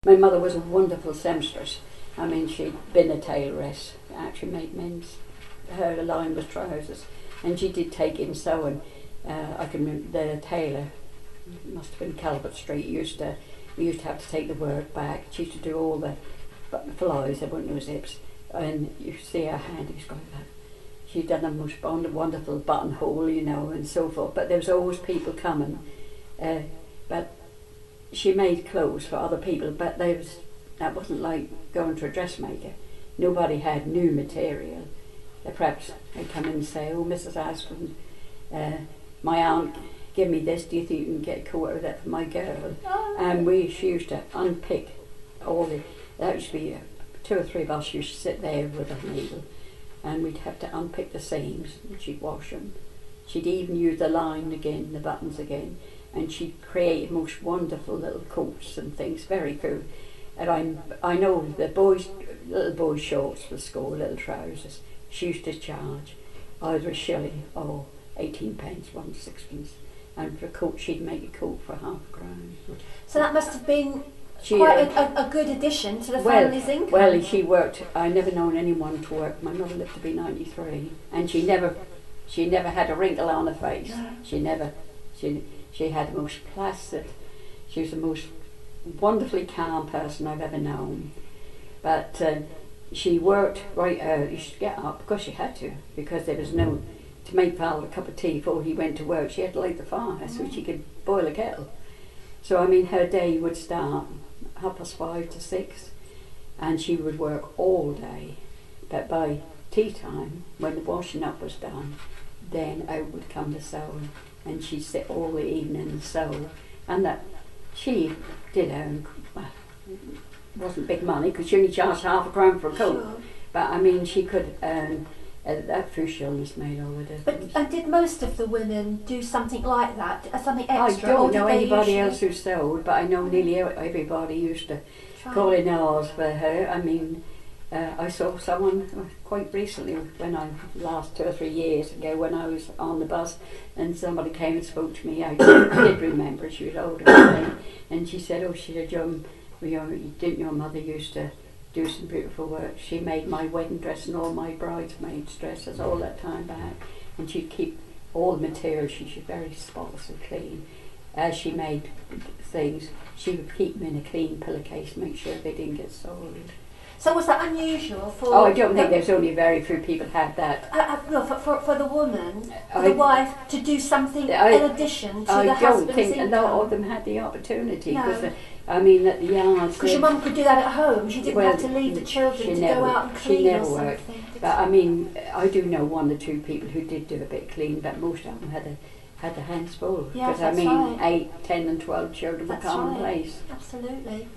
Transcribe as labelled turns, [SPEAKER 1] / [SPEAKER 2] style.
[SPEAKER 1] My mother was a wonderful seamstress. I mean, she'd been a tailoress, actually made men's. Her line was trousers, and she did take in sewing. I can remember the tailor, must have been Calvert Street, we used to have to take the work back. She used to do all the flies, there weren't no zips, and you see her hand, it was going like that. She'd done a most wonderful buttonhole, you know, and so forth, but there was always people coming. But she made clothes for other people, but that wasn't like going to a dressmaker. Nobody had new material. Perhaps they'd come in and say, "Oh, Mrs. Aspland, my aunt give me this, do you think you can get a coat out of that for my girl?" And she used to unpick that used to be 2 or 3 of us used to sit there with a needle, and we'd have to unpick the seams, and she'd wash them. She'd even use the line again, the buttons again, and she'd create most wonderful little coats and things, very cool. And I know the little boys' shorts for school, little trousers, she used to charge either a shilling or 18p, 1/6. And for a coat, she'd make a coat for £half-a-crown.
[SPEAKER 2] So that must have been quite a good addition to the family's income.
[SPEAKER 1] Well, she worked. I never known anyone to work. My mother lived to be 93, and she never had a wrinkle on her face. No. She had the most placid. She was the most wonderfully calm person I've ever known. But she worked right early. She should get up because she had to, because there was no to make Val a cup of tea before he went to work. She had to light the fire so she could boil a kettle. So I mean, her day would start 5:30 to 6, and she would work all day. But by tea time, when the washing up was done, then out would come the sewing, and she'd sit all the evening and sew. And that she did earn, well, wasn't big money because she only charged £half-a-crown for a coat. Sure. But I mean, she could earn. That few shillings made all the difference.
[SPEAKER 2] And did most of the women do something like that, something extra?
[SPEAKER 1] I don't know anybody else who sewed, but I know nearly everybody used to call in ours for her. I mean, I saw someone quite recently, last 2 or 3 years ago, when I was on the bus, and somebody came and spoke to me. I did remember, she was older than me, and she said, "Oh," she said, "didn't your mother used to do some beautiful work? She made my wedding dress and all my bridesmaids' dresses all that time back, and she'd keep all the materials. She was very spotlessly clean. As she made things, she would keep them in a clean pillowcase, make sure they didn't get soiled."
[SPEAKER 2] So was that unusual for?
[SPEAKER 1] Oh, I don't think there's only very few people had that.
[SPEAKER 2] No, for the woman, the wife, to do something in addition to the husband's income. I don't think a lot of them had the opportunity, because I mean, at the yards. Because your mum could do that at home. She didn't have to leave the children to go out and clean.
[SPEAKER 1] She never worked. But I mean, I do know 1 or 2 people who did do a bit of cleaning, but most of them had their hands full.
[SPEAKER 2] Yeah,
[SPEAKER 1] because I mean, 8, 10 and 12 children were commonplace.
[SPEAKER 2] Absolutely.